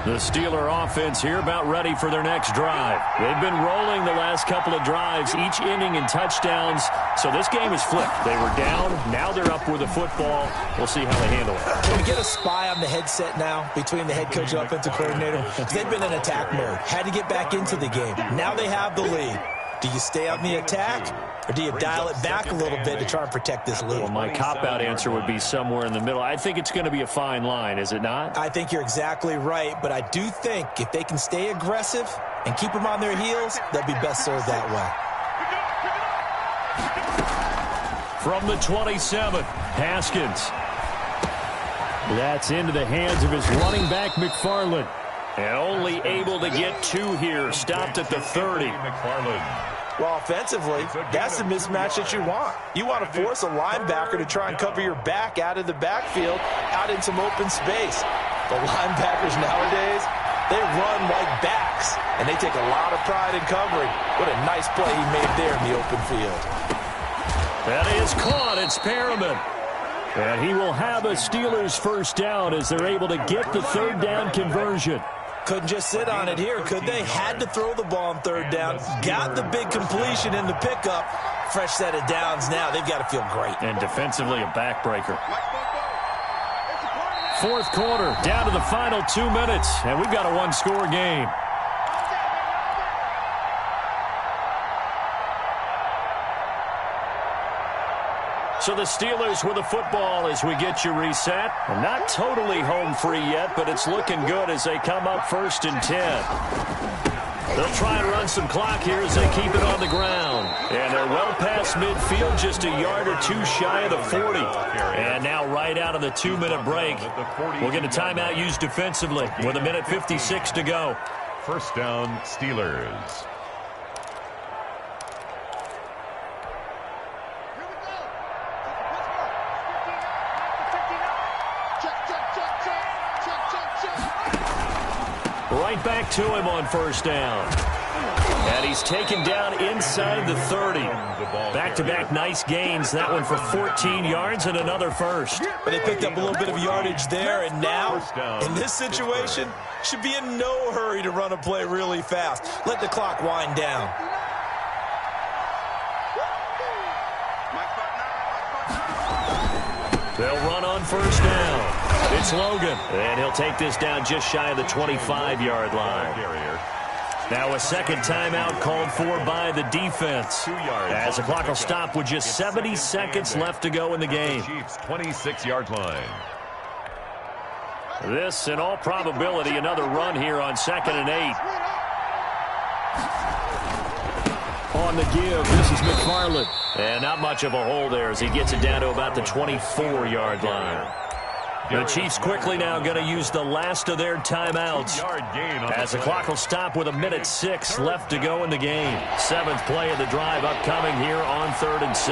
H: The Steeler offense here about ready for their next drive. They've been rolling the last couple of drives, each inning in touchdowns. So this game is flipped. They were down. Now they're up with the football. We'll see how they handle it.
J: Can we get a spy on the headset now between the head coach and offensive coordinator? Because they've been in attack mode. Had to get back into the game. Now they have the lead. Do you stay on the attack, or do you dial it back a little bit to try and protect this lead?
H: Well, my cop-out answer would be somewhere in the middle. I think it's going to be a fine line, is it not?
J: I think you're exactly right, but I do think if they can stay aggressive and keep them on their heels, they'll be best served that way.
H: From the 27, Haskins. That's into the hands of his running back, McFarland. And only able to get 2 here. Stopped at the 30.
J: Well, offensively, that's the mismatch that you want. You want to force a linebacker to try and cover your back out of the backfield, out in some open space. The linebackers nowadays, they run like backs, and they take a lot of pride in covering. What a nice play he made there in the open field.
H: That is caught. It's Perriman. And he will have a Steelers first down as they're able to get the 3rd down conversion.
J: Couldn't just sit on it here, could they? Had to throw the ball on 3rd down. Got the big completion in the pickup. Fresh set of downs now. They've got to feel great.
H: And defensively, a backbreaker. 4th quarter, down to the final 2 minutes, and we've got a one-score game. So the Steelers with the football as we get you reset. And not totally home free yet, but it's looking good as they come up 1st and 10. They'll try and run some clock here as they keep it on the ground. And they're well past midfield, just a yard or 2 shy of the 40. And now right out of the 2-minute break, we'll get a timeout used defensively with 1:56 to go.
I: First down, Steelers.
H: Right back to him on 1st down. And he's taken down inside the 30. Back-to-back nice gains. That one for 14 yards and another first.
J: But they picked up a little bit of yardage there, and now, in this situation, should be in no hurry to run a play really fast. Let the clock wind down.
H: They'll run on 1st down. It's Logan, and he'll take this down just shy of the 25-yard line. Now a second timeout called for by the defense, as the clock will stop with just 70 seconds left to go in the game.
I: Chiefs 26-yard line.
H: This, in all probability, another run here on 2nd and 8. On the give, this is McFarland. And not much of a hole there as he gets it down to about the 24-yard line. The Chiefs quickly now going to use the last of their timeouts as the clock will stop with 1:06 left to go in the game. 7th play of the drive upcoming here on 3rd and 6.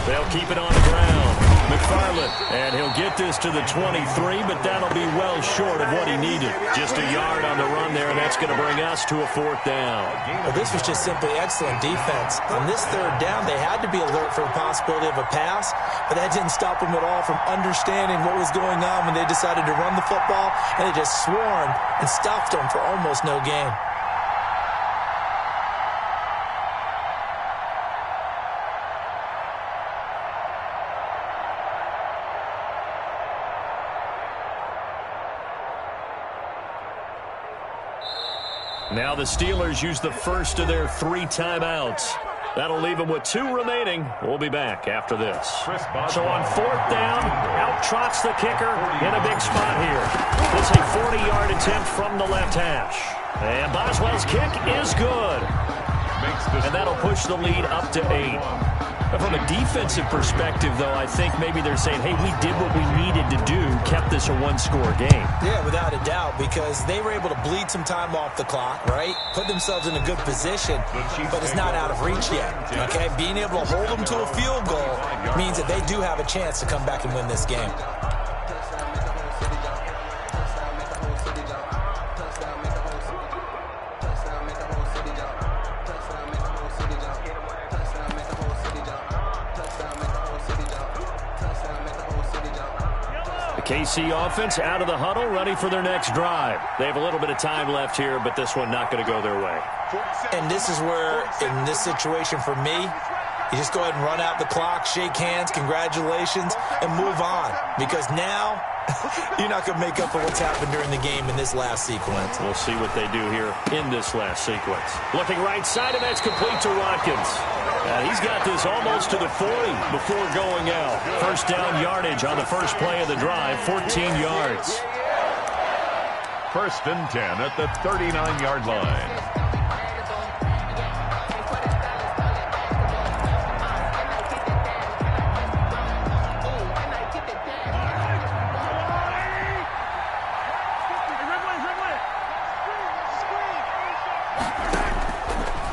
H: They'll keep it on the ground. McFarland, and he'll get this to the 23, but that'll be well short of what he needed. Just a yard on the run there, and that's going to bring us to a 4th down.
J: Well, this was just simply excellent defense. On this 3rd down, they had to be alert for the possibility of a pass, but that didn't stop them at all from understanding what was going on when they decided to run the football, and they just swarmed and stuffed them for almost no gain.
H: Now the Steelers use the first of their 3 timeouts. That'll leave them with 2 remaining. We'll be back after this. So on 4th down, out trots the kicker in a big spot here. This is a 40-yard attempt from the left hash. And Boswell's kick is good. And that'll push the lead up to 8. But from a defensive perspective, though, I think maybe they're saying, hey, we did what we needed to do, kept this a 1-score game.
J: Yeah, without a doubt, because they were able to bleed some time off the clock, right? Put themselves in a good position, but it's not out of reach yet, okay? Being able to hold them to a field goal means that they do have a chance to come back and win this game.
H: KC offense out of the huddle, ready for their next drive. They have a little bit of time left here, but this one not going to go their way.
J: And this is where, in this situation for me, you just go ahead and run out the clock, shake hands, congratulations, and move on. Because now, you're not going to make up for what's happened during the game in this last sequence.
H: We'll see what they do here in this last sequence. Looking right side, and that's complete to Watkins. He's got this almost to the 40 before going out. First down yardage on the first play of the drive, 14 yards.
I: 1st and 10 at the 39-yard line.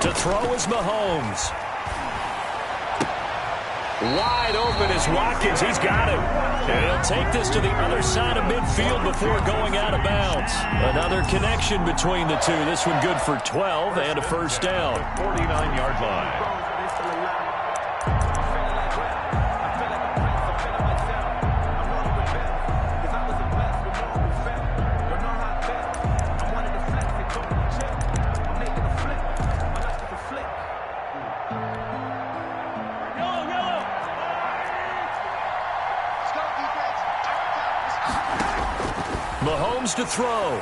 H: To throw is Mahomes. Wide open is Watkins. He's got him. And he'll take this to the other side of midfield before going out of bounds. Another connection between the two. This one good for 12 and a first down.
I: 49-yard line.
H: Mahomes to throw.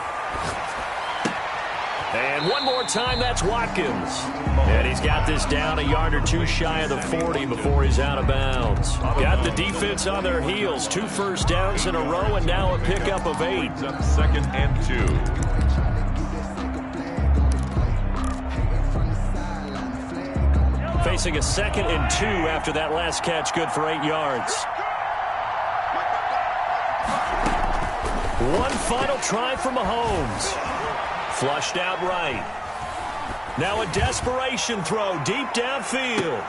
H: And one more time, that's Watkins. And he's got this down a yard or 2 shy of the 40 before he's out of bounds. Got the defense on their heels. 2 first downs in a row, and now a pickup of 8.
I: 2nd and 2.
H: Facing a 2nd and 2 after that last catch, good for 8 yards. One final try for Mahomes. Flushed out right. Now a desperation throw deep downfield.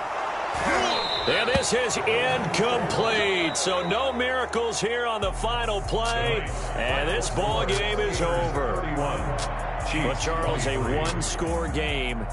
H: And this is incomplete. So no miracles here on the final play. And this ball game is over. But Charles, a 1-score game.